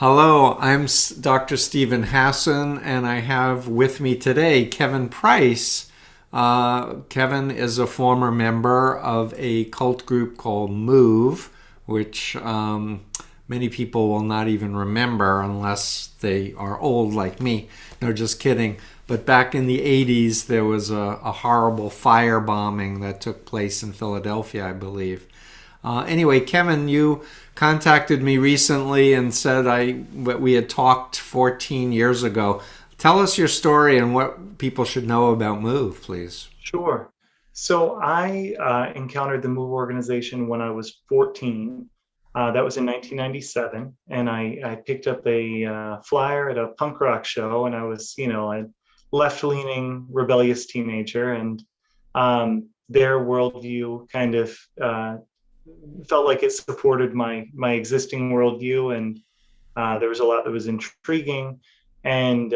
Hello, I'm Dr. Stephen Hassan, and I have with me today Kevin Price. Kevin is a former member of a cult group called Move, which many people will not even remember unless they are old like me. No, just kidding. But back in the 80s, there was a horrible firebombing that took place in Philadelphia, I believe. Anyway, Kevin, you contacted me recently and said we had talked 14 years ago. Tell us your story and what people should know about Move, please. Sure. So I encountered the Move organization when I was 14. That was in 1997, and I picked up a flyer at a punk rock show, and I was, a left-leaning, rebellious teenager, and their worldview kind of felt like it supported my existing worldview, and there was a lot that was intriguing, and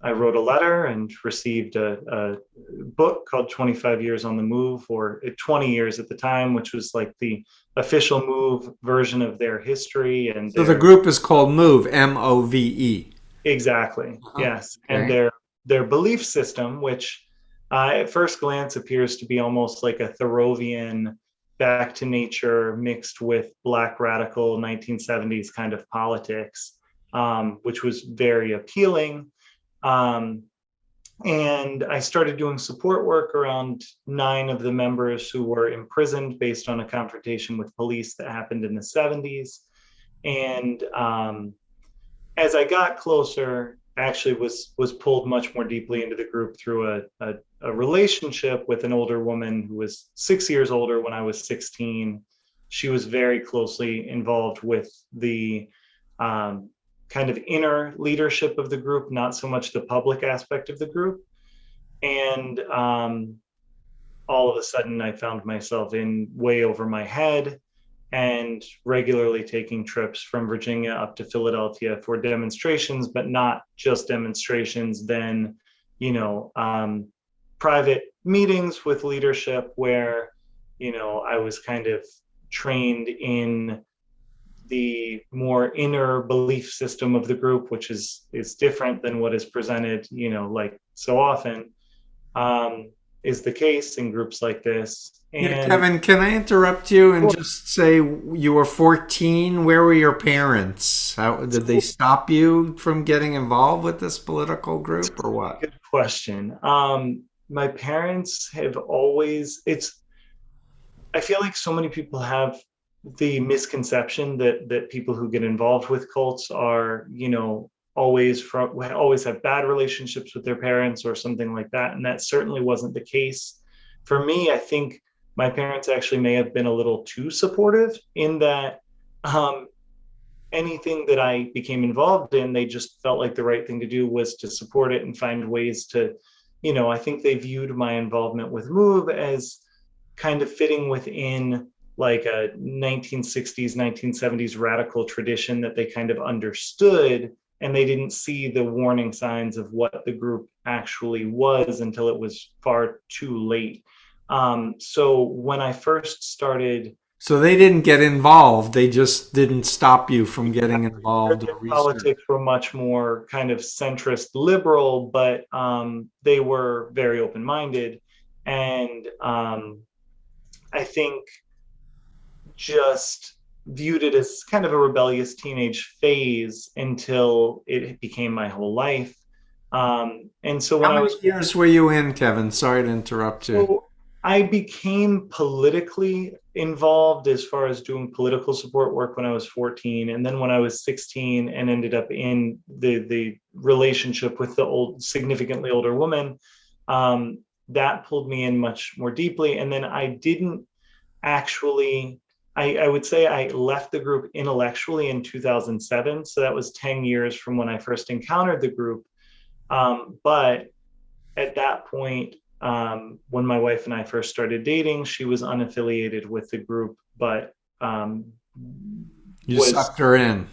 I wrote a letter and received a book called 25 Years on the Move, or 20 years at the time, which was like the official Move version of their history and So the their group is called Move, Move. exactly, Oh, yes, and okay. their belief system, which at first glance appears to be almost like a Thoreauvian back to nature mixed with black radical 1970s kind of politics, which was very appealing. Um, and I started doing support work around 9 of the members who were imprisoned based on a confrontation with police that happened in the 70s. And as I got closer, actually was pulled much more deeply into the group through a relationship with an older woman who was 6 years older when I was 16. She was very closely involved with the um, kind of inner leadership of the group, not so much the public aspect of the group. And all of a sudden, I found myself in way over my head and regularly taking trips from Virginia up to Philadelphia for demonstrations, but not just demonstrations, then, you know, private meetings with leadership where, I was kind of trained in the more inner belief system of the group, which is different than what is presented, like so often is the case in groups like this. Yeah, And Kevin, can I interrupt you and just say you were 14? Where were your parents? How did they so stop you from getting involved with this political group or what? good question. My parents have always, I feel like so many people have the misconception that people who get involved with cults are, always have bad relationships with their parents or something like that. And that certainly wasn't the case. For me, I think my parents actually may have been a little too supportive in that um, anything that I became involved in, they just felt like the right thing to do was to support it and find ways to, I think they viewed my involvement with Move as kind of fitting within like a 1960s, 1970s radical tradition that they kind of understood. And they didn't see the warning signs of what the group actually was until it was far too late. So when I first started, So they didn't get involved. They just didn't stop you from getting involved their or research. politics were much more kind of centrist liberal, but they were very open minded. And I think just viewed it as kind of a rebellious teenage phase until it became my whole life. And so when How I many was years were you in, Kevin? Sorry to interrupt you. so I became politically involved as far as doing political support work when I was 14, and then when I was 16 and ended up in the relationship with the significantly older woman, that pulled me in much more deeply. And then I didn't actually I would say I left the group intellectually in 2007. So that was 10 years from when I first encountered the group. But at that point, when my wife and I first started dating, she was unaffiliated with the group, but You was sucked her in.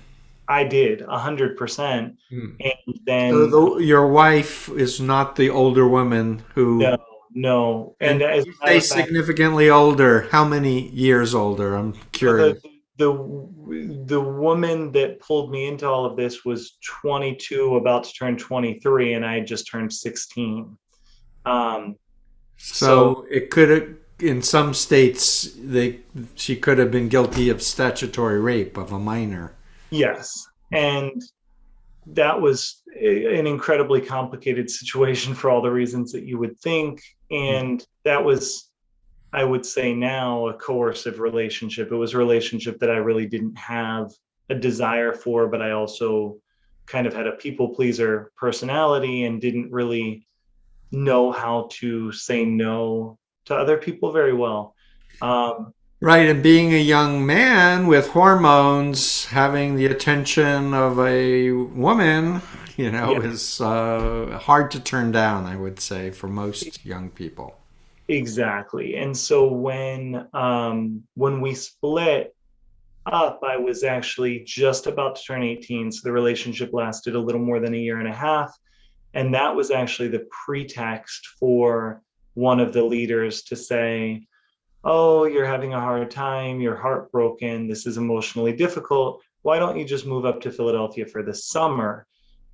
I did 100%. Hmm. And So then your wife is not the older woman no, who, no. And and as you a matter say of fact, significantly older. How many years older? I'm so curious. the woman that pulled me into all of this was 22, about to turn 23, and I had just turned 16. Um, so So it could have, in some states, she could have been guilty of statutory rape of a minor. yes, and that was an incredibly complicated situation for all the reasons that you would think. And that was, I would say now, a coercive relationship. It was a relationship that I really didn't have a desire for, but I also kind of had a people pleaser personality and didn't really know how to say no to other people very well. Um, Right, and being a young man with hormones, having the attention of a woman, yeah, is hard to turn down, I would say, for most young people. exactly. And so when we split up, I was actually just about to turn 18. So the relationship lasted a little more than a year and a half. And that was actually the pretext for one of the leaders to say, "Oh, you're having a hard time, you're heartbroken, this is emotionally difficult. Why don't you just move up to Philadelphia for the summer?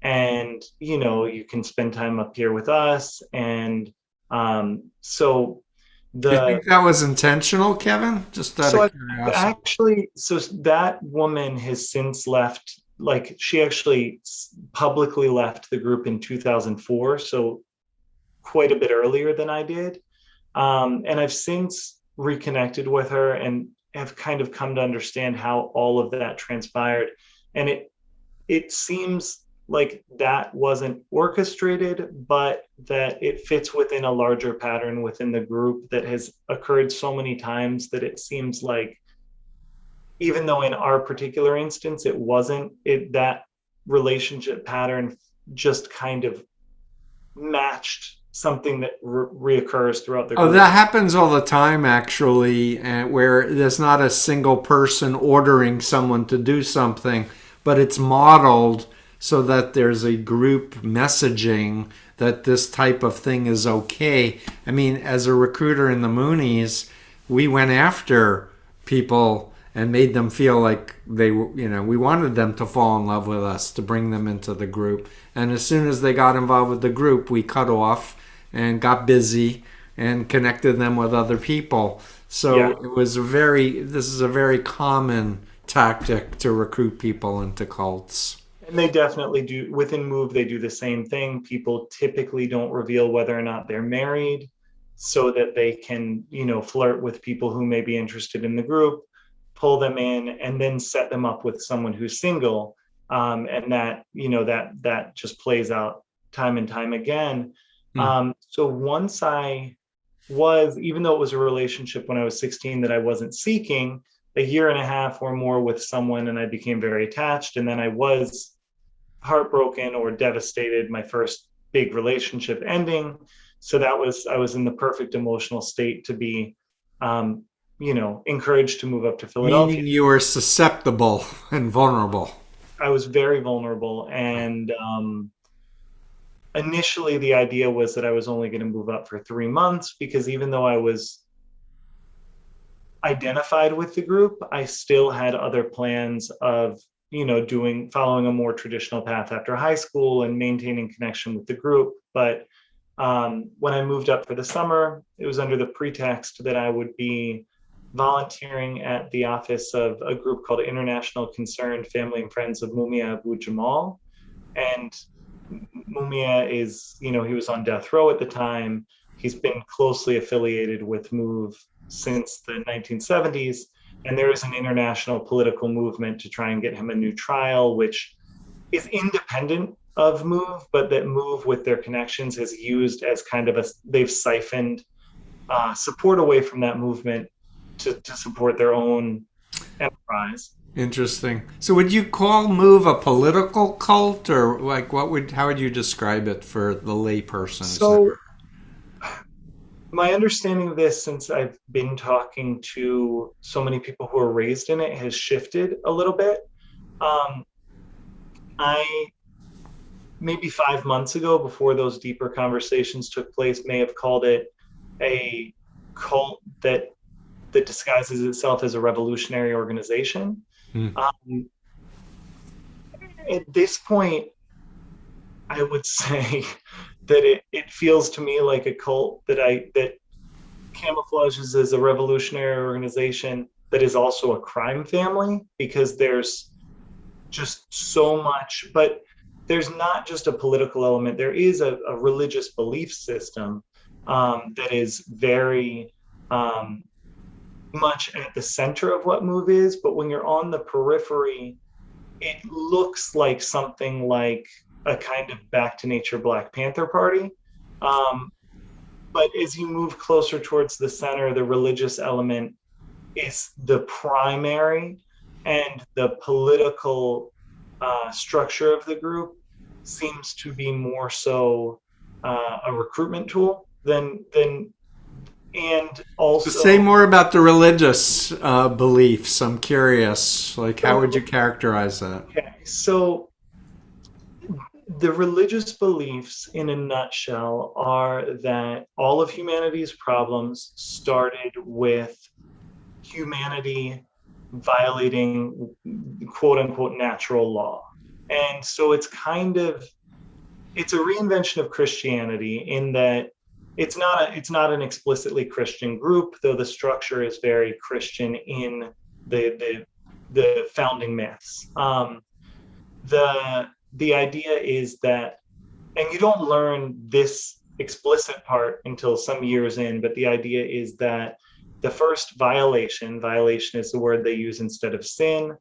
And, you can spend time up here with us." And so Do you the think that was intentional, Kevin? Just out so of I curiosity. actually, so that woman has since left, like she actually publicly left the group in 2004. So quite a bit earlier than I did. And I've since reconnected with her and have kind of come to understand how all of that transpired. And it seems like that wasn't orchestrated, but that it fits within a larger pattern within the group that has occurred so many times that it seems like, even though in our particular instance it wasn't, it that relationship pattern just kind of matched something that reoccurs throughout the Oh, group. that happens all the time, actually, where there's not a single person ordering someone to do something, but it's modeled so that there's a group messaging that this type of thing is okay. I mean, as a recruiter in the Moonies, we went after people and made them feel like we wanted them to fall in love with us to bring them into the group. And as soon as they got involved with the group, we cut off and got busy and connected them with other people. So Yeah, this is a very common tactic to recruit people into cults. and they definitely do. Within Move, they do the same thing. People typically don't reveal whether or not they're married so that they can, flirt with people who may be interested in the group, pull them in, and then set them up with someone who's single. And that just plays out time and time again. Hmm. So once I was, even though it was a relationship when I was 16 that I wasn't seeking, a year and a half or more with someone, and I became very attached. And then I was heartbroken or devastated, my first big relationship ending. So I was in the perfect emotional state to be, encouraged to move up to Philadelphia. Meaning you are susceptible and vulnerable. I was very vulnerable. And initially, the idea was that I was only going to move up for 3 months because even though I was identified with the group, I still had other plans of, following a more traditional path after high school and maintaining connection with the group. But when I moved up for the summer, it was under the pretext that I would be volunteering at the office of a group called International Concerned Family and Friends of Mumia Abu Jamal. And Mumia is, he was on death row at the time. He's been closely affiliated with MOVE since the 1970s. And there is an international political movement to try and get him a new trial, which is independent of MOVE, but that MOVE, with their connections, has used as kind of they've siphoned support away from that movement to support their own enterprise. Interesting. So would you call Move a political cult, or like how would you describe it for the layperson who's So never? my understanding of this, since I've been talking to so many people who are raised in it, has shifted a little bit. Um, I maybe 5 months ago, before those deeper conversations took place, may have called it a cult that that disguises itself as a revolutionary organization. Hmm. Um, at this point, I would say that it feels to me like a cult that camouflages as a revolutionary organization that is also a crime family, because there's just so much, but there's not just a political element. There is a religious belief system that is very much at the center of what Move is. But when you're on the periphery, it looks like something like a kind of back to nature Black Panther Party. Um, but as you move closer towards the center, the religious element is the primary, and the political structure of the group seems to be more so a recruitment tool than and So say also more about the religious beliefs. I'm curious. Like, how would so you characterize that? okay, so the religious beliefs in a nutshell are that all of humanity's problems started with humanity violating quote unquote natural law. And so it's a reinvention of Christianity in that it's not an explicitly Christian group, though the structure is very Christian in the the, the founding myths. The idea is that, and you don't learn this explicit part until some years in, but the idea is that the first violation is the word they use instead of sin,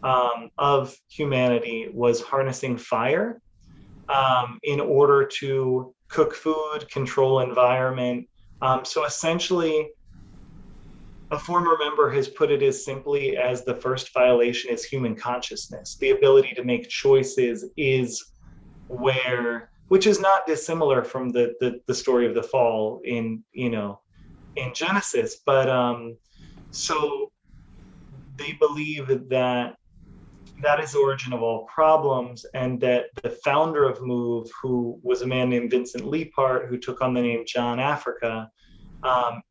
of humanity was harnessing fire in order to cook food, control environment. So essentially, a former member has put it as simply as the first violation is human consciousness. The ability to make choices is which is not dissimilar from the story of the fall in, in Genesis. But so they believe that that is the origin of all problems, and that the founder of Move, who was a man named Vincent Leapart, who took on the name John Africa,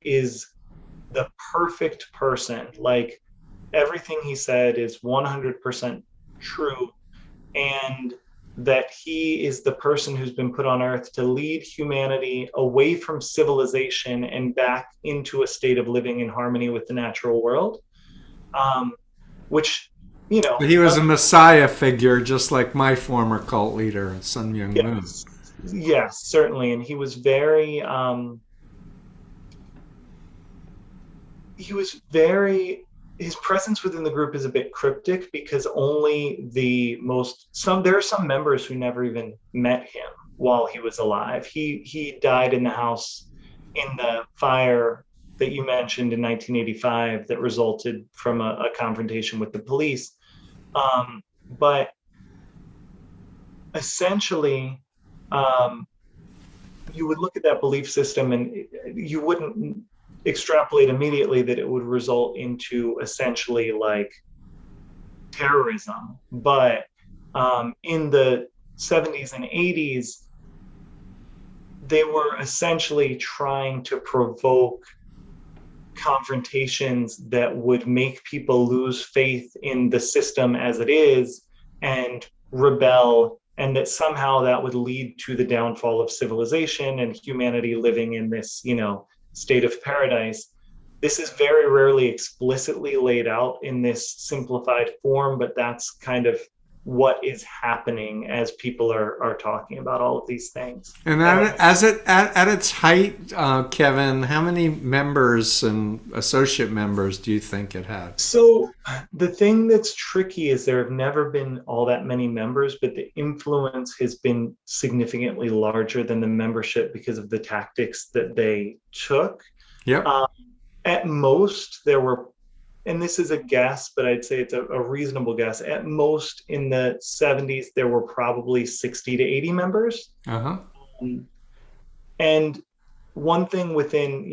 is the perfect person. Like, everything he said is 100% true, and that he is the person who's been put on earth to lead humanity away from civilization and back into a state of living in harmony with the natural world. Um, which, He was a messiah figure, just like my former cult leader, Sun Myung Moon. yes, yes, certainly. And he was very his presence within the group is a bit cryptic, because only there are some members who never even met him while he was alive. He died in the house in the fire that you mentioned in 1985 that resulted from a confrontation with the police. But essentially, um, you would look at that belief system and you wouldn't extrapolate immediately that it would result into essentially like terrorism. But in the 70s and 80s, they were essentially trying to provoke confrontations that would make people lose faith in the system as it is and rebel, and that somehow that would lead to the downfall of civilization and humanity living in this, state of paradise. This is very rarely explicitly laid out in this simplified form, but that's kind of what is happening as people are talking about all of these things. And at its height, Kevin, how many members and associate members do you think it had? So the thing that's tricky is there have never been all that many members, but the influence has been significantly larger than the membership because of the tactics that they took. Yep. At most, there were, and this is a guess, but I'd say it's a reasonable guess. At most, in the 70s, there were probably 60 to 80 members. Uh-huh. And one thing within,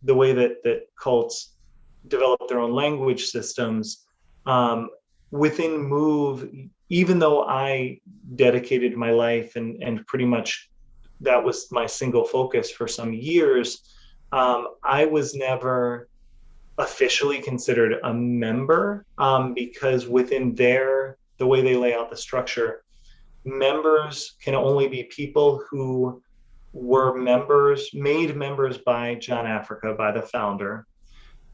the way that cults develop their own language systems, within Move, even though I dedicated my life and pretty much that was my single focus for some years, I was never officially considered a member, because within the way they lay out the structure, members can only be people who were made members by John Africa, by the founder,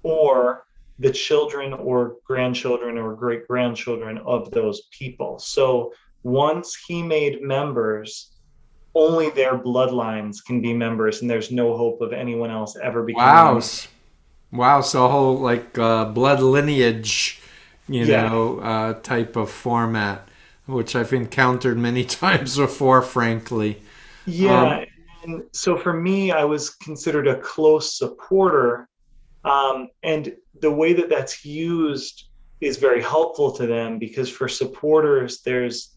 or the children or grandchildren or great grandchildren of those people. So once he made members, only their bloodlines can be members, and there's no hope of anyone else ever becoming a Wow. member. Wow. So a whole like blood lineage, Yeah, type of format, which I've encountered many times before, frankly. yeah. Um, And so for me, I was considered a close supporter. And the way that that's used is very helpful to them, because for supporters, there's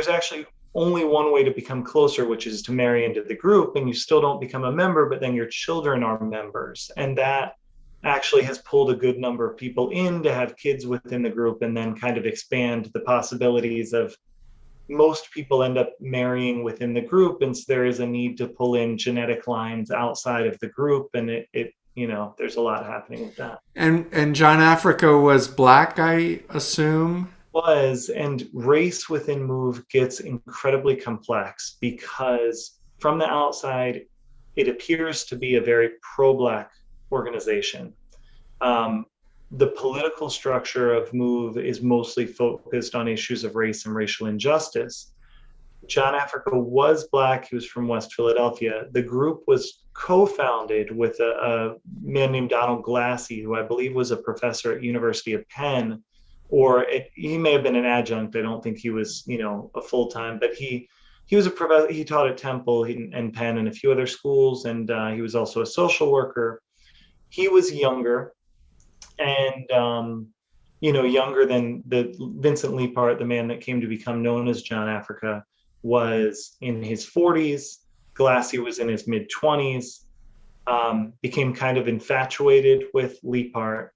actually only one way to become closer, which is to marry into the group, and you still don't become a member, but then your children are members. And that actually has pulled a good number of people in to have kids within the group, and then kind of expand the possibilities of most people end up marrying within the group. And so there is a need to pull in genetic lines outside of the group. And there's a lot happening with that. and John Africa was black, I assume. And race within Move gets incredibly complex, because from the outside, it appears to be a very pro-black organization. Um, the political structure of Move is mostly focused on issues of race and racial injustice. John Africa was black. He was from West Philadelphia. The group was co-founded with a man named Donald Glassy, who I believe was a professor at University of Penn, he may have been an adjunct. I don't think he was, a full-time, but he was a professor. He taught at Temple and Penn and a few other schools, and he was also a social worker. He was younger, and younger than the Vincent Leapart, the man that came to become known as John Africa, was in his 40s. Glassy was in his mid 20s, became kind of infatuated with Leapart.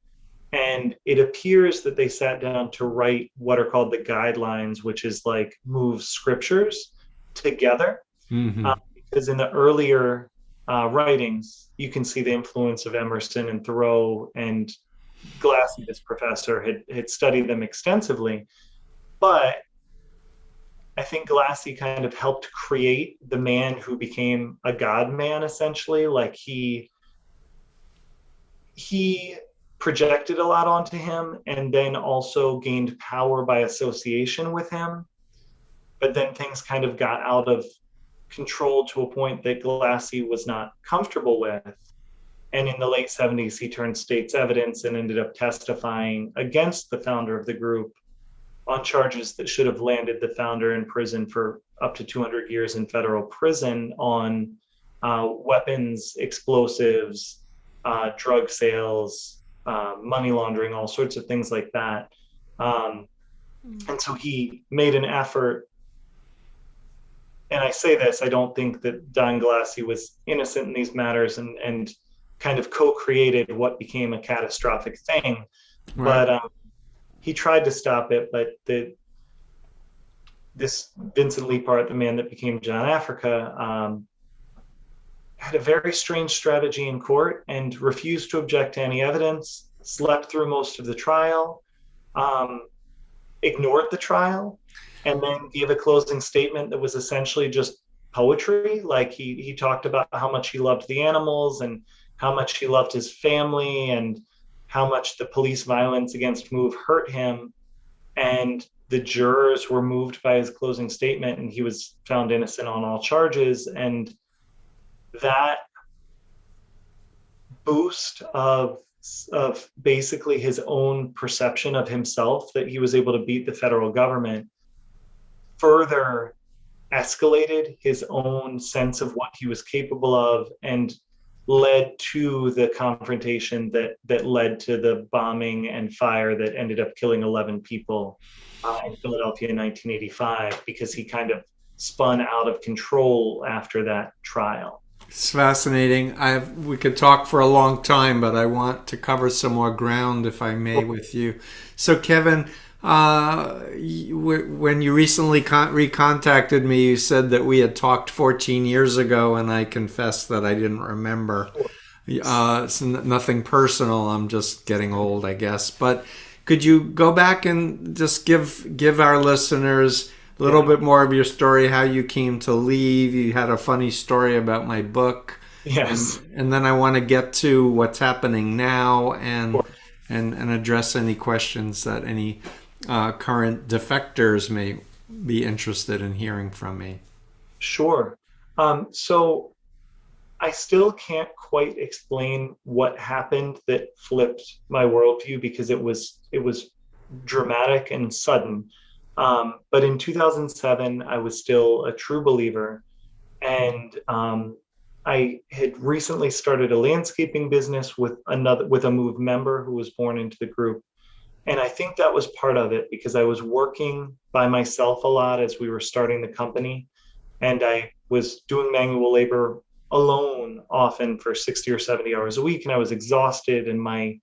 And it appears that they sat down to write what are called the guidelines, which is like Move scriptures together. Hmm. Because in the earlier writings, you can see the influence of Emerson and Thoreau, and Glassy, this professor, had studied them extensively. But I think Glassy kind of helped create the man who became a God man, essentially. Like he projected a lot onto him, and then also gained power by association with him. But then things kind of got out of control to a point that Glassy was not comfortable with. And in the late 70s, he turned state's evidence and ended up testifying against the founder of the group on charges that should have landed the founder in prison for up to 200 years in federal prison, on weapons, explosives, drug sales, money laundering, all sorts of things like that. And so he made an effort. And I say this, I don't think that Don Glassy was innocent in these matters, and kind of co-created what became a catastrophic thing. Right. But he tried to stop it, but this Vincent Leapart, the man that became John Africa, had a very strange strategy in court and refused to object to any evidence, slept through most of the trial, ignored the trial, and then gave a closing statement that was essentially just poetry. Like he talked about how much he loved the animals, and how much he loved his family, and how much the police violence against Move hurt him. And the jurors were moved by his closing statement, and he was found innocent on all charges. And that boost of basically his own perception of himself, that he was able to beat the federal government, further escalated his own sense of what he was capable of, and led to the confrontation that led to the bombing and fire that ended up killing 11 people in Philadelphia in 1985, because he kind of spun out of control after that trial. It's fascinating. We could talk for a long time, but I want to cover some more ground, if I may, with you. So, Kevin, when you recently recontacted me, you said that we had talked 14 years ago, and I confessed that I didn't remember. It's nothing personal. I'm just getting old, I guess. But could you go back and just give our listeners a little Yeah. bit more of your story, how you came to leave? You had a funny story about my book, Yes. and then I want to get to what's happening now Of and course. address any questions that any current defectors may be interested in hearing from me. Sure. So I still can't quite explain what happened that flipped my worldview because it was dramatic and sudden. But in 2007, I was still a true believer, and I had recently started a landscaping business with a Move member who was born into the group. And I think that was part of it because I was working by myself a lot as we were starting the company, and I was doing manual labor alone often for 60 or 70 hours a week, and I was exhausted, and my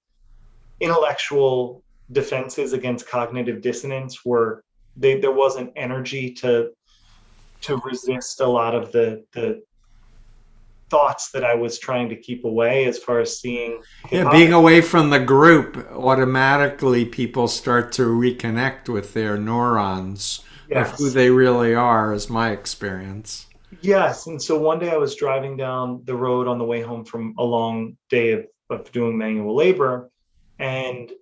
intellectual defenses against cognitive dissonance were there wasn't energy to resist a lot of the thoughts that I was trying to keep away as far as seeing Yeah, being hypocrisy. away from the group, automatically people start to reconnect with their neurons of who Yes. they really are, is my experience. Yes. And so one day I was driving down the road on the way home from a long day of doing manual labor. And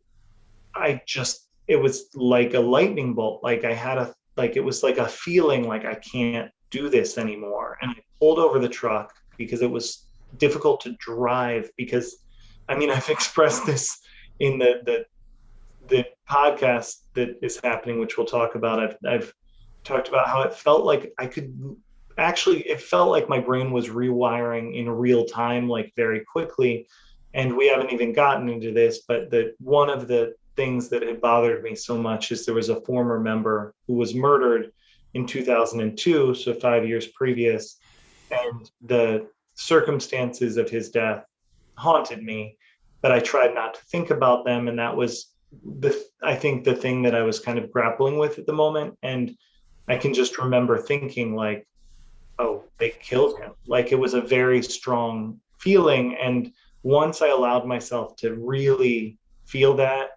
it was like a lightning bolt. It was like a feeling like I can't do this anymore. And I pulled over the truck because it was difficult to drive because, I mean, I've expressed this in the podcast that is happening, which we'll talk about. I've talked about how it felt like it felt like my brain was rewiring in real time, like very quickly. And we haven't even gotten into this, but one of the things that had bothered me so much is there was a former member who was murdered in 2002, so 5 years previous, and the circumstances of his death haunted me, but I tried not to think about them. And that was I think the thing that I was kind of grappling with at the moment. And I can just remember thinking like, oh, they killed him. Like it was a very strong feeling. And once I allowed myself to really feel that,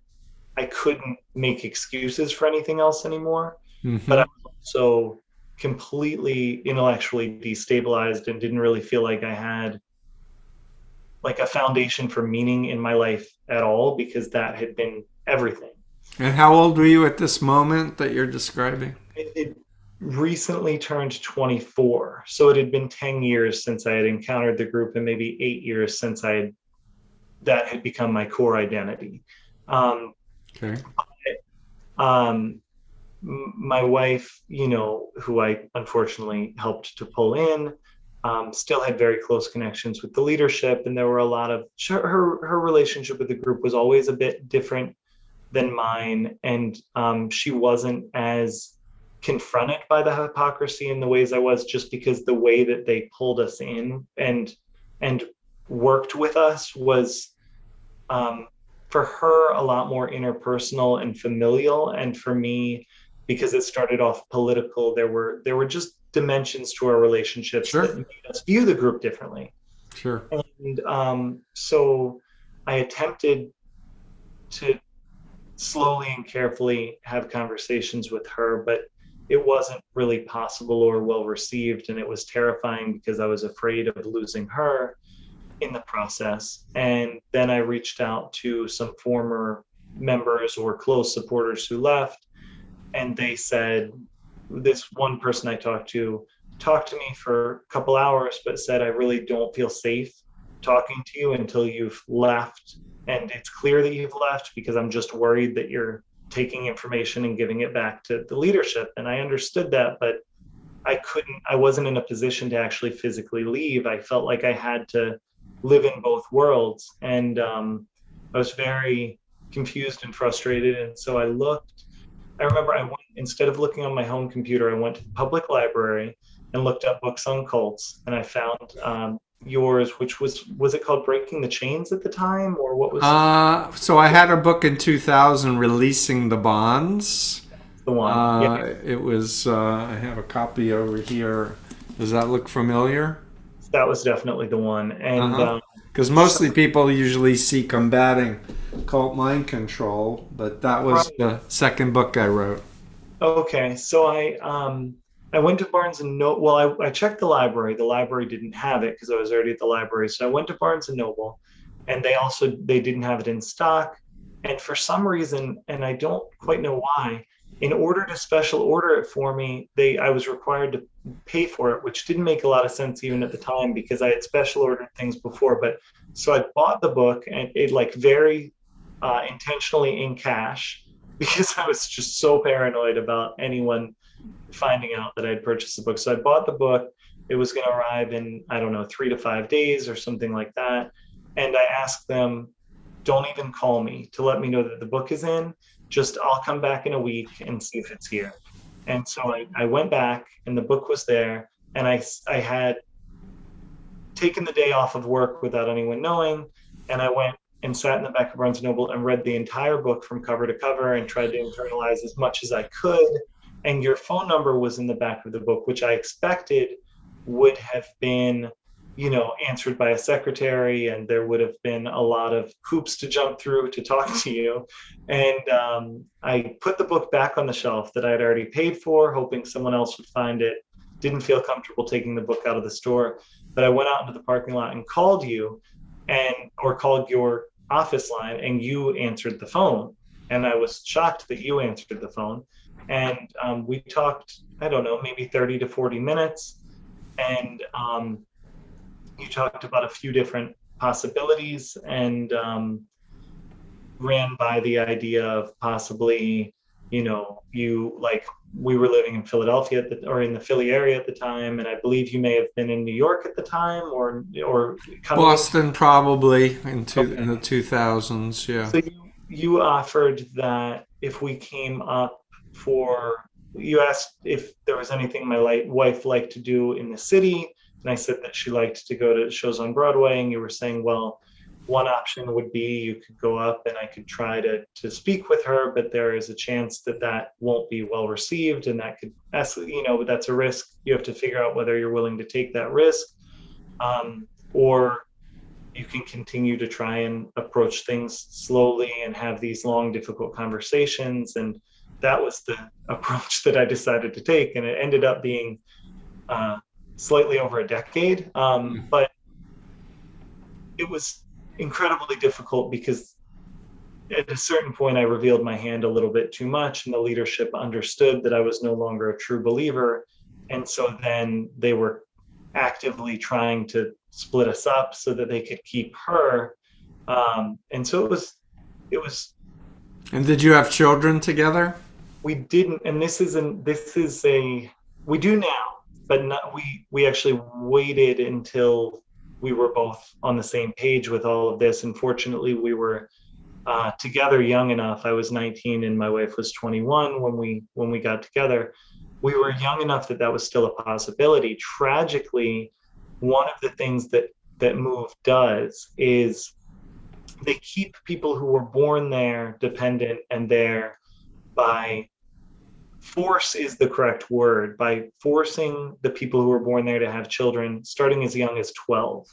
I couldn't make excuses for anything else anymore. But I Hmm. was also completely intellectually destabilized and didn't really feel like I had like a foundation for meaning in my life at all because that had been everything. And how old were you at this moment that you're describing? It recently turned 24. So it had been 10 years since I had encountered the group and maybe 8 years since that had become my core identity. Um, Okay. um, my wife, who I unfortunately helped to pull in, still had very close connections with the leadership, and there were a lot of her relationship with the group was always a bit different than mine, and she wasn't as confronted by the hypocrisy in the ways I was, just because the way that they pulled us in and worked with us was um, for her a lot more interpersonal and familial, and for me, because it started off political, there were just dimensions to our relationships that Sure. made us view the group differently. Sure. And so I attempted to slowly and carefully have conversations with her, but it wasn't really possible or well received. And it was terrifying because I was afraid of losing her in the process. And then I reached out to some former members or close supporters who left, and they said, this one person I talked to me for a couple hours, but said, I really don't feel safe talking to you until you've left. And it's clear that you've left because I'm just worried that you're taking information and giving it back to the leadership. And I understood that, but I wasn't in a position to actually physically leave. I felt like I had to live in both worlds. And I was very confused and frustrated. And so I remember I went, instead of looking on my home computer, I went to the public library and looked up books on cults. And I found yours, which was it called Breaking the Chains at the time? Or what was So I had a book in 2000, Releasing the Bonds. the one? Yeah, It was, I have a copy over here. Does that look familiar? that was definitely the one. And Uh-huh. Because mostly people usually see combating cult mind control, but that was Right. the second book I wrote. Okay, so I went to Barnes and Noble. Well, I checked the library. The library didn't have it because I was already at the library. So I went to Barnes and Noble, and they didn't have it in stock. And for some reason, and I don't quite know why, in order to special order it for me, they I was required to pay for it, which didn't make a lot of sense even at the time because I had special ordered things before. But so I bought the book and it like very intentionally in cash because I was just so paranoid about anyone finding out that I'd purchased the book. So I bought the book. It was going to arrive in, I don't know, 3 to 5 days or something like that. And I asked them, don't even call me to let me know that the book is in. Just I'll come back in a week and see if it's here. And so I went back and the book was there. And I had taken the day off of work without anyone knowing. And I went and sat in the back of Barnes and Noble and read the entire book from cover to cover and tried to internalize as much as I could. And your phone number was in the back of the book, which I expected would have been, answered by a secretary, and there would have been a lot of hoops to jump through to talk to you. And I put the book back on the shelf that I had already paid for, hoping someone else would find it. Didn't feel comfortable taking the book out of the store, but I went out into the parking lot and called you, or called your office line, and you answered the phone. And I was shocked that you answered the phone. And we talked, I don't know, maybe 30 to 40 minutes. And you talked about a few different possibilities and ran by the idea of possibly, you like, we were living in Philadelphia or in the Philly area at the time, and I believe you may have been in New York at the time, or coming Boston, probably in okay. the 2000s. Yeah. So you offered that if we came up for, you asked if there was anything my wife liked to do in the city, and I said that she liked to go to shows on Broadway, and you were saying, well, one option would be you could go up and I could try to speak with her, but there is a chance that that won't be well received, and that could, but that's a risk. You have to figure out whether you're willing to take that risk, or you can continue to try and approach things slowly and have these long, difficult conversations. And that was the approach that I decided to take. And it ended up being uh, slightly over a decade. But it was incredibly difficult because at a certain point, I revealed my hand a little bit too much, and the leadership understood that I was no longer a true believer. And so then they were actively trying to split us up so that they could keep her. And so it was, And did you have children together? we didn't, and this is we do now, but not, we actually waited until we were both on the same page with all of this. And fortunately, we were together young enough. I was 19 and my wife was 21 when we got together. We were young enough that that was still a possibility. Tragically, one of the things that Move does is they keep people who were born there dependent and there by force is the correct word, by forcing the people who were born there to have children starting as young as 12.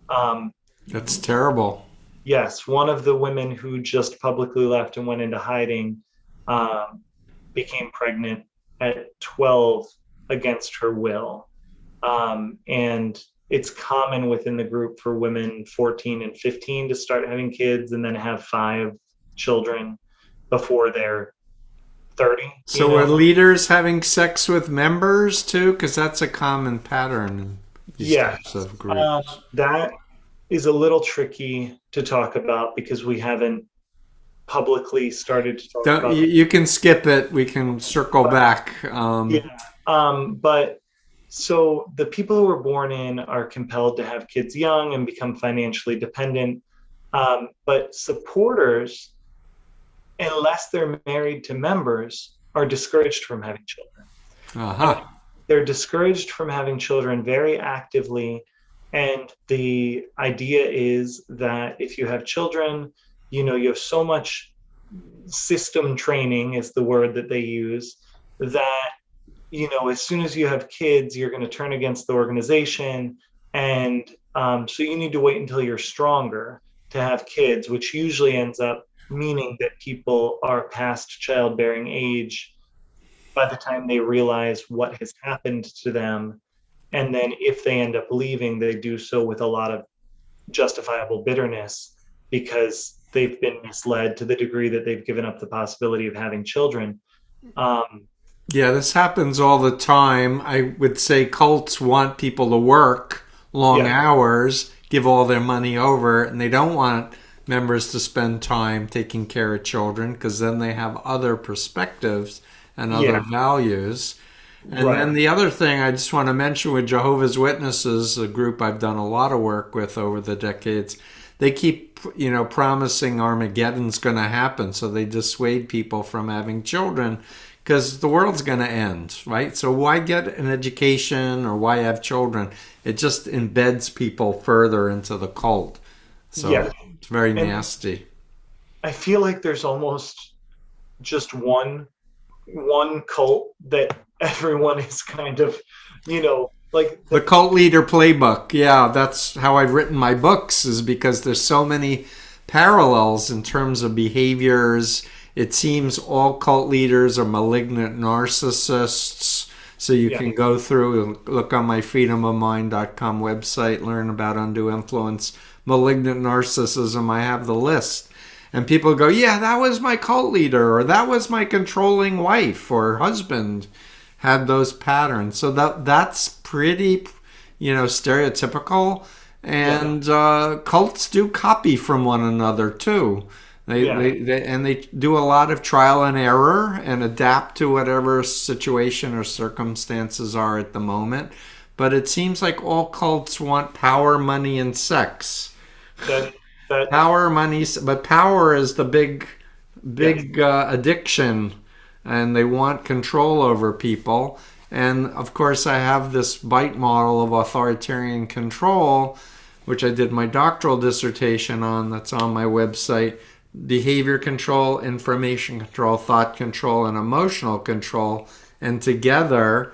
Um, That's terrible. yes, one of the women who just publicly left and went into hiding um, became pregnant at 12 against her will. And it's common within the group for women 14 and 15 to start having kids and then have 5 children before they're 30, So were leaders having sex with members too? Because that's a common pattern in these Yes. types of groups. That is a little tricky to talk about because we haven't publicly started to talk Don't, about you can skip it. We can circle that. back. Yeah. But so the people who are born in are compelled to have kids young and become financially dependent. But supporters, unless they're married to members, are discouraged from having children. And Uh-huh. they're discouraged from having children very actively. And the idea is that if you have children, you have so much system training, is the word that they use, that as soon as you have kids, you're going to turn against the organization, and So you need to wait until you're stronger to have kids, which usually ends up meaning that people are past childbearing age by the time they realize what has happened to them. And then if they end up leaving, they do so with a lot of justifiable bitterness because they've been misled to the degree that they've given up the possibility of having children. Um, Yeah, this happens all the time. I would say cults want people to work long yeah, hours, give all their money over, and they don't want members to spend time taking care of children because then they have other perspectives and other yeah, values. And right. then the other thing I just want to mention with Jehovah's Witnesses, a group I've done a lot of work with over the decades, they keep, promising Armageddon's going to happen. So they dissuade people from having children because the world's going to end, right? So why get an education or why have children? It just embeds people further into the cult. Yeah. So it's very And nasty. I feel like there's almost just one cult that everyone is kind of, like The the cult leader playbook. Yeah, that's how I've written my books, is because there's so many parallels in terms of behaviors. It seems all cult leaders are malignant narcissists. So you yeah, can go through and look on my freedomofmind.com website, learn about undue influence, malignant narcissism. I have the list. And people go, yeah, that was my cult leader, or that was my controlling wife or husband had those patterns. So that's pretty, stereotypical. yeah, And cults do copy from one another too. yeah. They do a lot of trial and error and adapt to whatever situation or circumstances are at the moment. But it seems like all cults want power, money, and sex. That that Power, money, but power is the big, yes, big addiction, and they want control over people. And of course, I have this bite model of authoritarian control, which I did my doctoral dissertation on. That's on my website. Behavior control, information control, thought control, and emotional control. And together,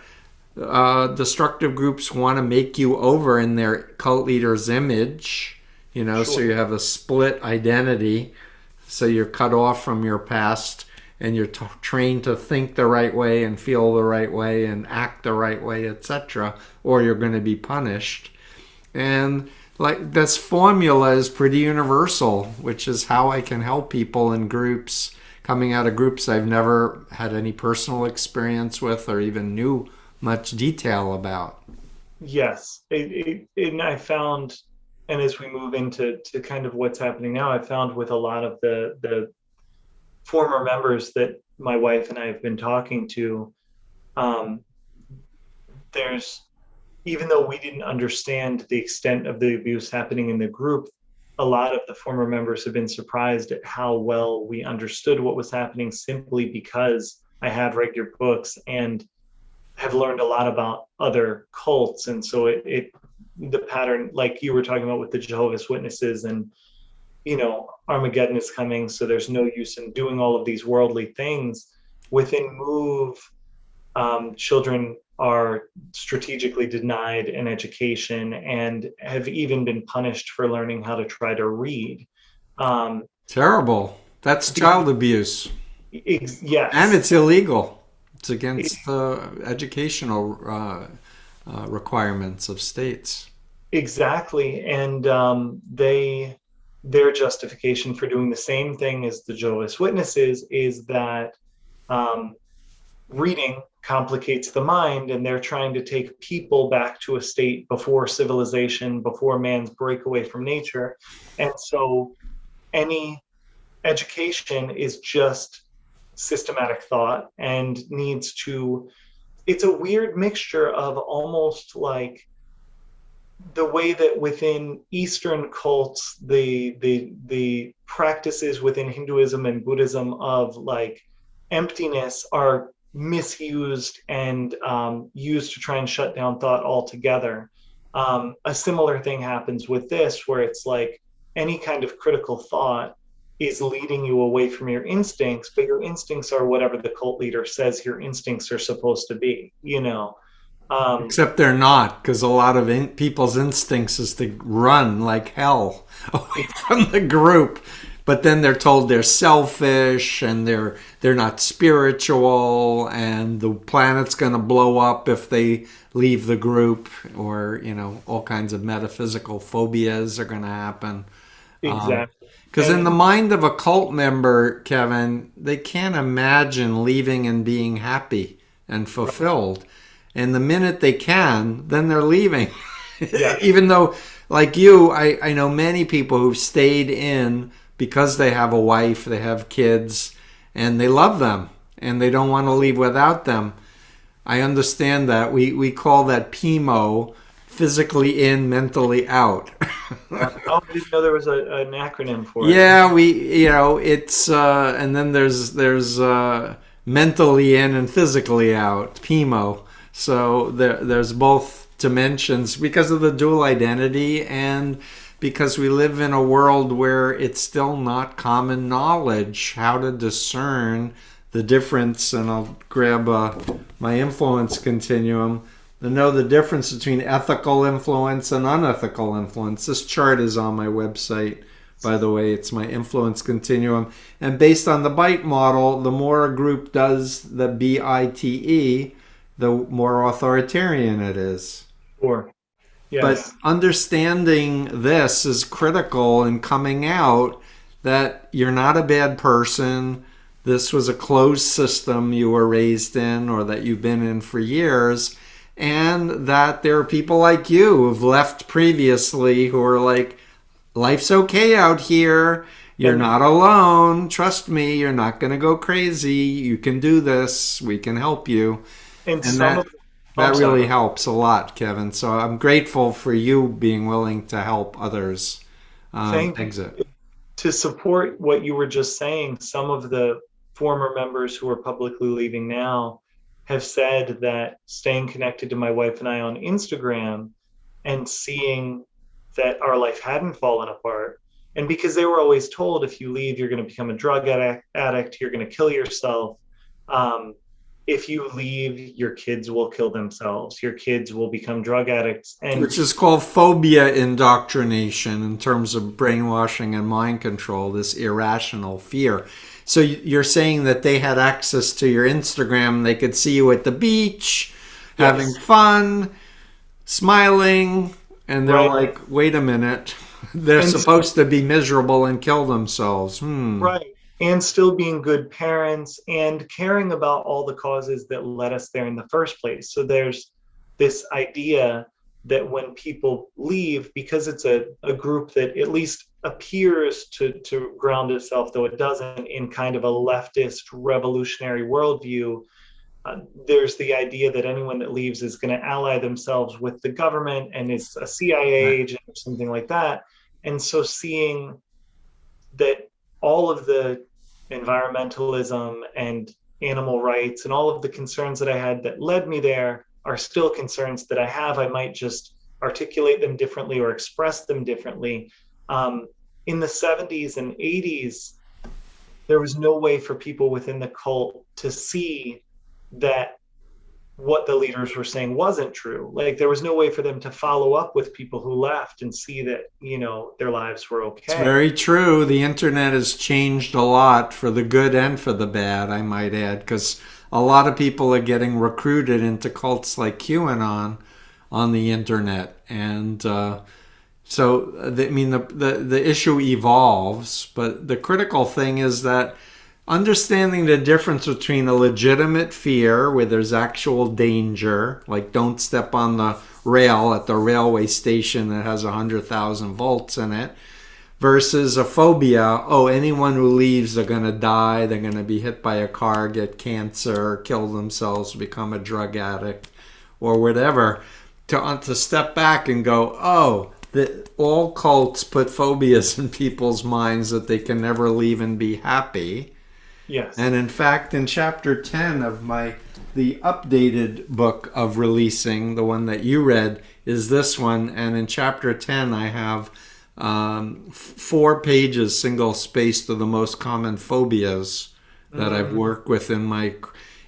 destructive groups want to make you over in their cult leader's image, so sure. you have a split identity. So you're cut off from your past and you're trained to think the right way and feel the right way and act the right way, etc., or you're going to be punished. And like this formula is pretty universal, which is how I can help people in groups, coming out of groups I've never had any personal experience with or even knew much detail about. Yes. And I found, and as we move into kind of what's happening now, I found with a lot of the former members that my wife and I have been talking to, um, there's, even though we didn't understand the extent of the abuse happening in the group, a lot of the former members have been surprised at how well we understood what was happening simply because I have read your books and have learned a lot about other cults. And so the pattern, like you were talking about with the Jehovah's Witnesses, and Armageddon is coming, so there's no use in doing all of these worldly things. Within Move, children are strategically denied an education and have even been punished for learning how to try to read. Um, Terrible. That's child abuse. And yes, it's illegal. It's against the educational requirements of states. exactly. And their justification for doing the same thing as the Jehovah's Witnesses is that um, reading complicates the mind, and they're trying to take people back to a state before civilization, before man's breakaway from nature. And so any education is just systematic thought and needs to, it's a weird mixture of almost like the way that within Eastern cults, the practices within Hinduism and Buddhism of like emptiness are misused and used to try and shut down thought altogether. A similar thing happens with this, where it's like any kind of critical thought is leading you away from your instincts, but your instincts are whatever the cult leader says your instincts are supposed to be. Except they're not, because a lot of people's instincts is to run like hell away from the group. But then they're told they're selfish and they're not spiritual, and the planet's going to blow up if they leave the group, or all kinds of metaphysical phobias are going to happen. Exactly. Because in the And mind of a cult member, Kevin, they can't imagine leaving and being happy and fulfilled. And the minute they can, then they're leaving. yeah, Even though, like you, I know many people who've stayed in because they have a wife, they have kids, and they love them, and they don't want to leave without them. I understand that. We call that PMO, physically in, mentally out. oh, I didn't know there was an acronym for it. Yeah, it's and then there's mentally in and physically out, PMO. So there's both dimensions because of the dual identity, and because we live in a world where it's still not common knowledge how to discern the difference. And I'll grab my influence continuum to know the difference between ethical influence and unethical influence. This chart is on my website, by the way. It's my influence continuum. And based on the BITE model, the more a group does the BITE, the more authoritarian it is. Sure. But Yes. understanding this is critical in coming out that you're not a bad person. This was a closed system you were raised in, or that you've been in for years. And that there are people like you who've left previously who are like, life's okay out here. You're And not alone. Trust me, you're not going to go crazy. You can do this. We can help you. and And some of that I'm really sorry. helps a lot, Kevin. So I'm grateful for you being willing to help others Thank you. exit. To support what you were just saying, some of the former members who are publicly leaving now have said that staying connected to my wife and I on Instagram and seeing that our life hadn't fallen apart. And because they were always told, if you leave, you're going to become a drug addict, you're going to kill yourself. Um, if you leave, your kids will kill themselves, your kids will become drug addicts. And Which is called phobia indoctrination in terms of brainwashing and mind control, this irrational fear. So you're saying that they had access to your Instagram, they could see you at the beach, having yes, fun, smiling, and they're right. like, wait a minute, they're And supposed to be miserable and kill themselves. right. And still being good parents and caring about all the causes that led us there in the first place. So there's this idea that when people leave, because it's a group that at least appears to ground itself, though it doesn't, in kind of a leftist revolutionary worldview, there's the idea that anyone that leaves is going to ally themselves with the government and is a CIA Right. agent or something like that. And so seeing that all of the environmentalism and animal rights and all of the concerns that I had that led me there are still concerns that I have. I might just articulate them differently or express them differently. Um, in the 70s and 80s, there was no way for people within the cult to see that what the leaders were saying wasn't true. Like there was no way for them to follow up with people who left and see that, their lives were It's okay. very true. The internet has changed a lot for the good and for the bad, I might add, because a lot of people are getting recruited into cults like QAnon on the internet. And the issue evolves, but the critical thing is that understanding the difference between a legitimate fear where there's actual danger, like don't step on the rail at the railway station that has 100,000 volts in it, versus a phobia. Oh, anyone who leaves, they're going to die, they're going to be hit by a car, get cancer, kill themselves, become a drug addict, or whatever. To step back and go, oh, all cults put phobias in people's minds that they can never leave and be happy. Yes. And in fact, in chapter 10 of the updated book of releasing, the one that you read, is this one. And in chapter 10, I have 4 pages single spaced of the most common phobias that I've worked with in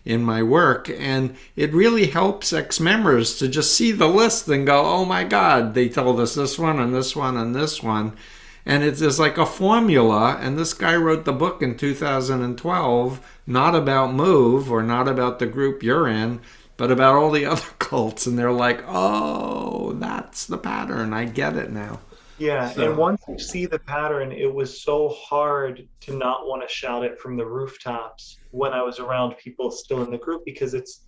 in my work. And it really helps ex-members to just see the list and go, oh my God, they told us this one and this one and this one. And it's like a formula. And this guy wrote the book in 2012, not about Move or not about the group you're in, but about all the other cults. And they're like, oh, that's the pattern. I get it now. Yeah, and So, once you see the pattern, it was so hard to not want to shout it from the rooftops when I was around people still in the group, because it's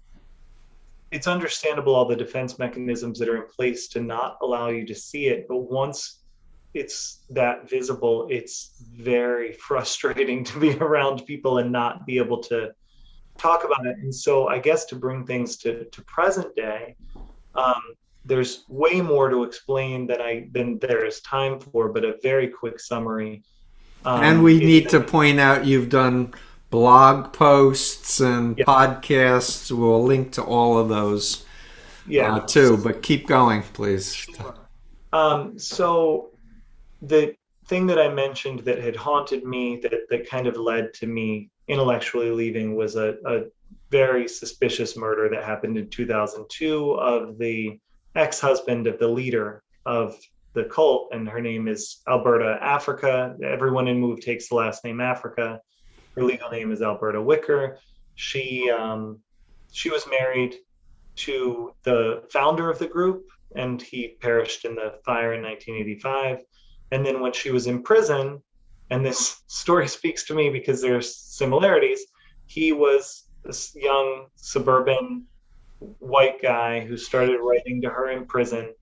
understandable all the defense mechanisms that are in place to not allow you to see it, but once it's that visible, it's very frustrating to be around people and not be able to talk about it. And so I guess to bring things to present day, um, there's way more to explain than there is time for, but a very quick summary. and we Is need that, to point out you've done blog posts and yeah, podcasts. We'll link to all of those yeah, too, but keep going, please. sure. So the thing that I mentioned that had haunted me, that kind of led to me intellectually leaving, was a very suspicious murder that happened in 2002 of the ex-husband of the leader of the cult, and her name is Alberta Africa. Everyone in Move takes the last name Africa. Her legal name is Alberta Wicker. She was married to the founder of the group, and he perished in the fire in 1985. And then when she was in prison, and this story speaks to me because there's similarities, he was this young suburban white guy who started writing to her in prison,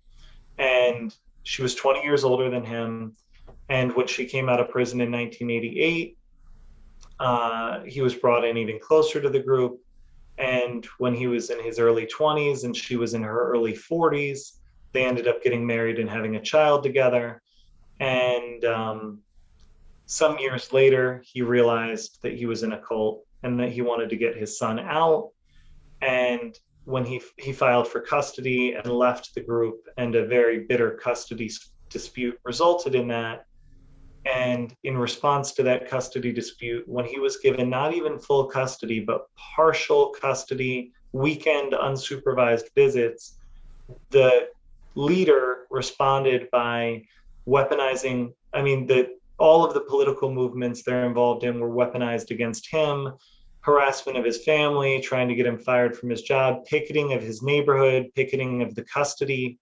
and she was 20 years older than him. And when she came out of prison in 1988, he was brought in even closer to the group. And when he was in his early 20s and she was in her early 40s, they ended up getting married and having a child together. And some years later, he realized that he was in a cult and that he wanted to get his son out. And when he filed for custody and left the group, and a very bitter custody dispute resulted in that. And in response to that custody dispute, when he was given not even full custody, but partial custody, weekend unsupervised visits, the leader responded by weaponizing, I mean, all of the political movements they're involved in were weaponized against him. Harassment of his family, trying to get him fired from his job, picketing of his neighborhood, picketing of the custody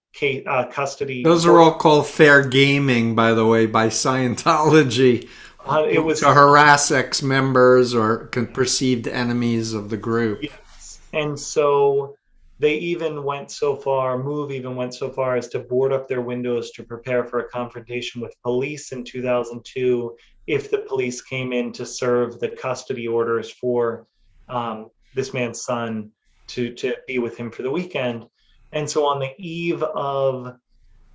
Those are court. all called fair gaming, by the way, by Scientology, It was, to harass ex-members or perceived enemies of the group. yes. And so they even went so far, Move even went so far as to board up their windows to prepare for a confrontation with police in 2002 if the police came in to serve the custody orders for this man's son to be with him for the weekend. And so on the eve of,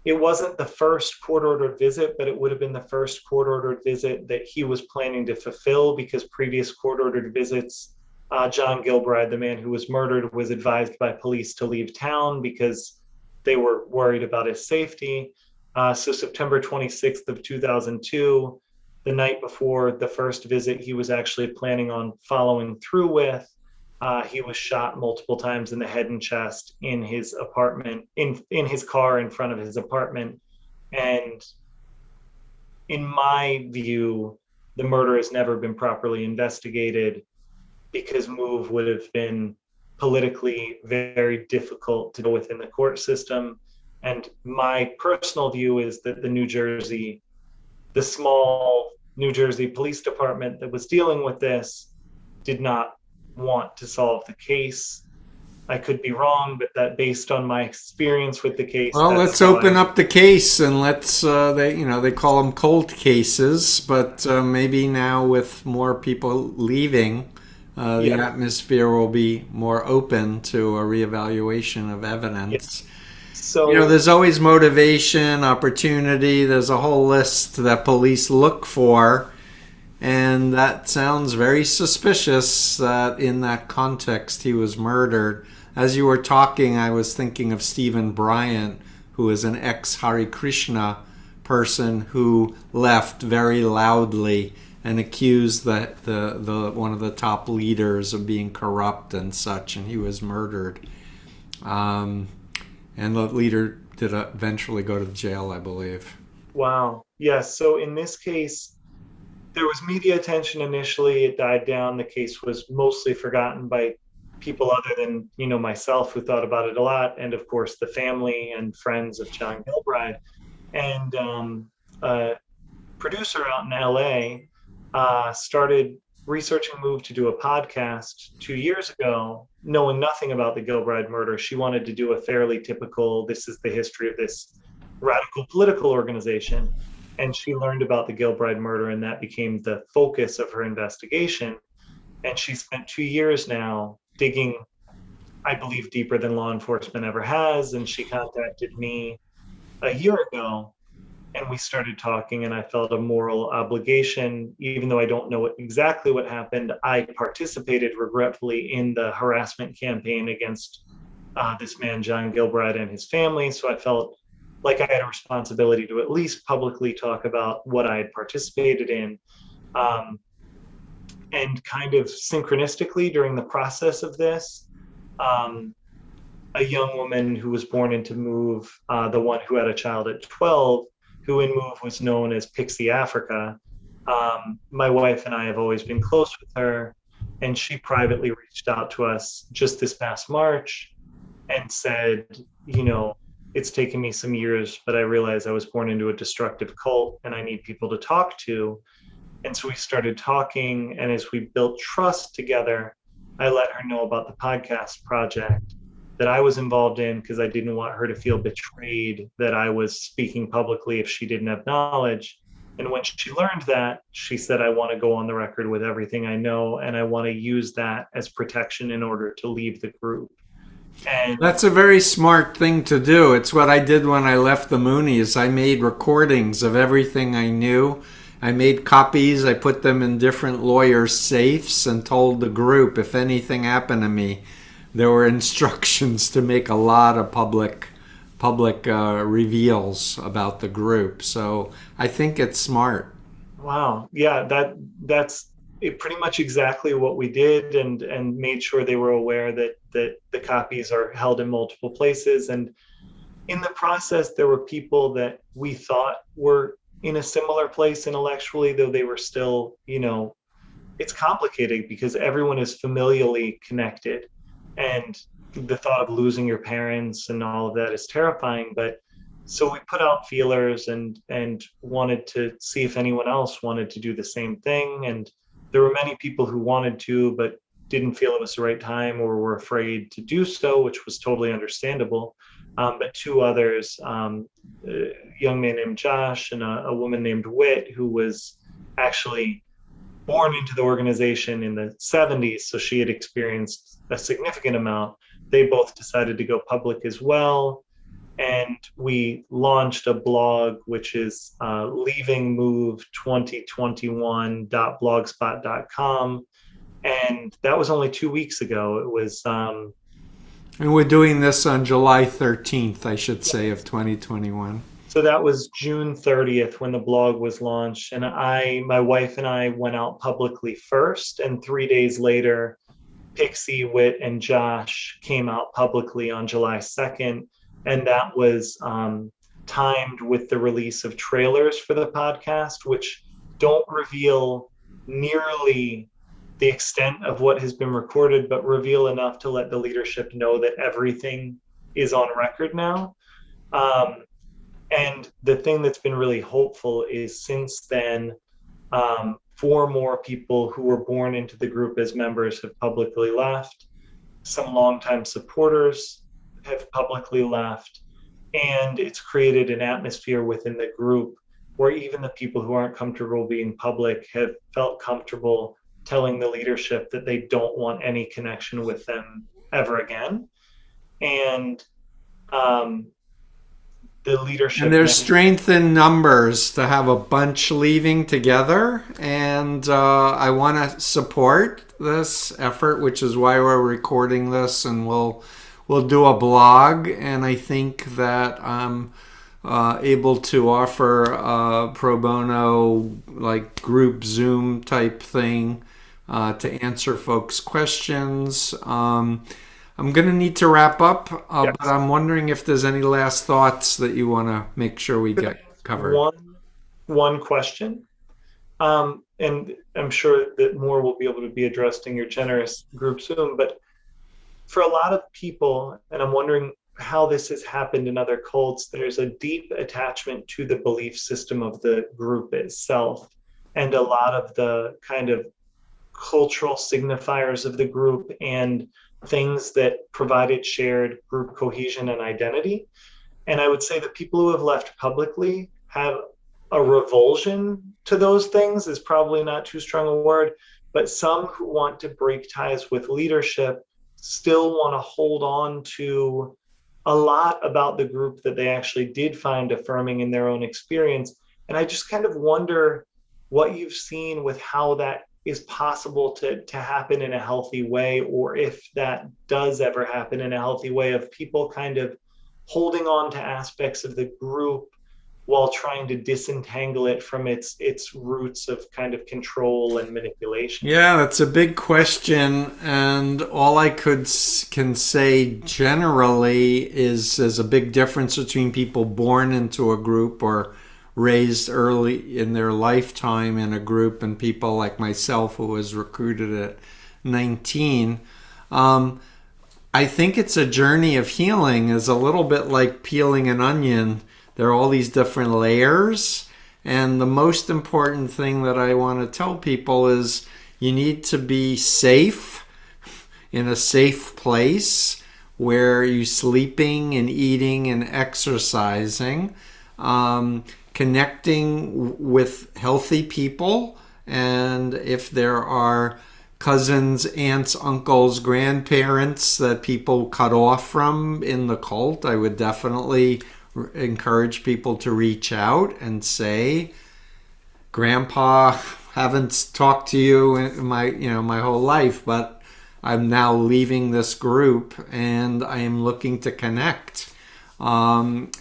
it wasn't the first court-ordered visit, but it would have been the first court-ordered visit that he was planning to fulfill, because previous court-ordered visits, John Gilbride, the man who was murdered, was advised by police to leave town because they were worried about his safety. So September 26th of 2002, the night before the first visit he was actually planning on following through with, he was shot multiple times in the head and chest in his apartment, in his car in front of his apartment. And in my view, the murder has never been properly investigated, because Move would have been politically very difficult to go within the court system. And my personal view is that the small New Jersey Police Department that was dealing with this did not want to solve the case. I could be wrong, but that, based on my experience with the case, Well, that's let's how open up the case and let's, they call them cold cases, but maybe now with more people leaving, the Yeah, atmosphere will be more open to a reevaluation of yeah. evidence. So There's always motivation, opportunity. There's a whole list that police look for. And that sounds very suspicious that in that context he was murdered. As you were talking, I was thinking of Stephen Bryant, who is an ex-Hare Krishna person who left very loudly and accused that the one of the top leaders of being corrupt and such, and he was murdered. And the leader did eventually go to jail, I believe. Wow. Yes. So in this case, there was media attention initially. It died down. The case was mostly forgotten by people other than, myself, who thought about it a lot, and of course the family and friends of John Gilbride. And a producer out in LA started researching Move to do a podcast 2 years ago, knowing nothing about the Gilbride murder. She wanted to do a fairly typical, this is the history of this radical political organization. And she learned about the Gilbride murder, and that became the focus of her investigation. And she spent 2 years now digging, I believe, deeper than law enforcement ever has. And she contacted me a year ago, and we started talking, and I felt a moral obligation, even though I don't know exactly what happened. I participated regretfully in the harassment campaign against this man, John Gilbride, and his family. So I felt like I had a responsibility to at least publicly talk about what I had participated in. And kind of synchronistically during the process of this, a young woman who was born into Move, the one who had a child at 12, who in Move was known as Pixie Africa. My wife and I have always been close with her, and she privately reached out to us just this past March and said, it's taken me some years, but I realized I was born into a destructive cult and I need people to talk to. And so we started talking, and as we built trust together, I let her know about the podcast project that I was involved in, because I didn't want her to feel betrayed that I was speaking publicly if she didn't have knowledge. And when she learned that, she said, I want to go on the record with everything I know, and I want to use that as protection in order to leave the group. And that's a very smart thing to do. It's what I did when I left the Moonies. I made recordings of everything I knew. I made copies. I put them in different lawyers' safes and told the group if anything happened to me, there were instructions to make a lot of public reveals about the group. So I think it's smart. Wow. Yeah, that's pretty much exactly what we did, and made sure they were aware that the copies are held in multiple places. And in the process, there were people that we thought were in a similar place intellectually, though they were still, it's complicated because everyone is familially connected. And the thought of losing your parents and all of that is terrifying. But so we put out feelers and wanted to see if anyone else wanted to do the same thing. And there were many people who wanted to, but didn't feel it was the right time or were afraid to do so, which was totally understandable. But two others, a young man named Josh and a woman named Whit, who was actually born into the organization in the 70s, so she had experienced a significant amount. They both decided to go public as well. And we launched a blog, which is leavingmove2021.blogspot.com. And that was only 2 weeks ago. It was... and we're doing this on July 13th, I should say, of 2021. So that was June 30th when the blog was launched. And my wife and I went out publicly first. And 3 days later, Pixie, Whit, and Josh came out publicly on July 2nd. And that was timed with the release of trailers for the podcast, which don't reveal nearly the extent of what has been recorded, but reveal enough to let the leadership know that everything is on record now. And the thing that's been really hopeful is since then, 4 more people who were born into the group as members have publicly left. Some longtime supporters have publicly left. And it's created an atmosphere within the group where even the people who aren't comfortable being public have felt comfortable telling the leadership that they don't want any connection with them ever again. And the leadership... And there's strength in numbers to have a bunch leaving together. And I want to support this effort, which is why we're recording this, and we'll do a blog. And I think that able to offer pro bono, like group Zoom type thing to answer folks' questions. I'm going to need to wrap up, Yes. but I'm wondering if there's any last thoughts that you want to make sure we get covered. One question, and I'm sure that more will be able to be addressed in your generous group Zoom. But for a lot of people, and I'm wondering how this has happened in other cults, there's a deep attachment to the belief system of the group itself, and a lot of the kind of cultural signifiers of the group and things that provided shared group cohesion and identity. And I would say that people who have left publicly have a revulsion to those things, is probably not too strong a word, but some who want to break ties with leadership still want to hold on to a lot about the group that they actually did find affirming in their own experience. And I just kind of wonder what you've seen with how that is possible to happen in a healthy way, or if that does ever happen in a healthy way, of people kind of holding on to aspects of the group while trying to disentangle it from its roots of kind of control and manipulation. Yeah, that's a big question, and all I can say generally is there's a big difference between people born into a group or raised early in their lifetime in a group and people like myself who was recruited at 19. I think it's a journey of healing, is a little bit like peeling an onion. There are all these different layers. And the most important thing that I want to tell people is you need to be safe, in a safe place where you're sleeping and eating and exercising, connecting with healthy people. And if there are cousins, aunts, uncles, grandparents that people cut off from in the cult, I would definitely encourage people to reach out and say, Grandpa, haven't talked to you in my whole life, but I'm now leaving this group and I am looking to connect, and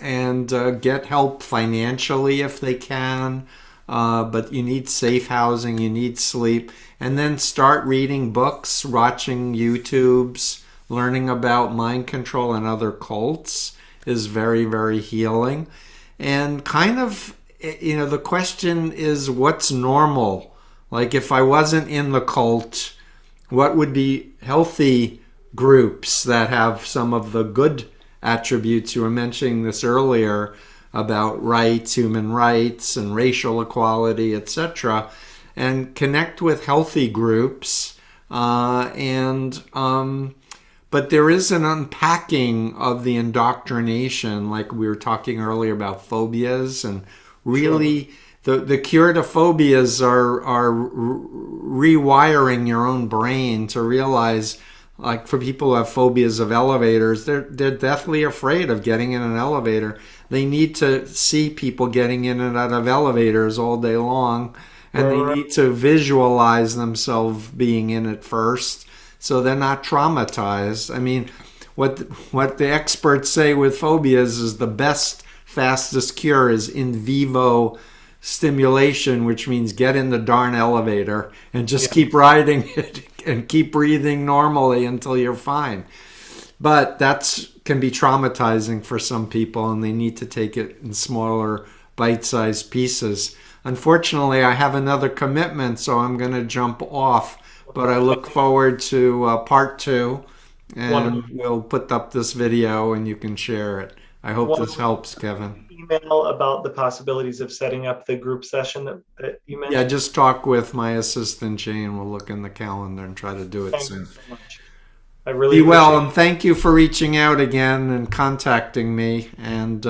get help financially if they can. But you need safe housing, you need sleep, and then start reading books, watching YouTubes, learning about mind control and other cults is very, very healing. And kind of, the question is, what's normal? Like, if I wasn't in the cult, what would be healthy groups that have some of the good attributes? You were mentioning this earlier about rights, human rights, and racial equality, etc. And connect with healthy groups. But there is an unpacking of the indoctrination, like we were talking earlier about phobias, and really the cure to phobias are rewiring your own brain to realize, like for people who have phobias of elevators, they're deathly afraid of getting in an elevator. They need to see people getting in and out of elevators all day long, and they need to visualize themselves being in it first, so they're not traumatized. I mean, what the experts say with phobias is the best, fastest cure is in vivo stimulation, which means get in the darn elevator and just keep riding it and keep breathing normally until you're fine. But that can be traumatizing for some people, and they need to take it in smaller, bite-sized pieces. Unfortunately, I have another commitment, so I'm going to jump off. But I look forward to part 2, and we'll put up this video and you can share it. I hope this helps, Kevin. Email about the possibilities of setting up the group session that you mentioned. Yeah, just talk with my assistant, Jane. We'll look in the calendar and try to do it soon. Thank you so much. I really be well, and thank you for reaching out again and contacting me. And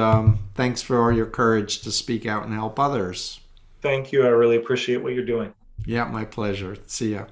thanks for your courage to speak out and help others. Thank you. I really appreciate what you're doing. Yeah, my pleasure. See ya.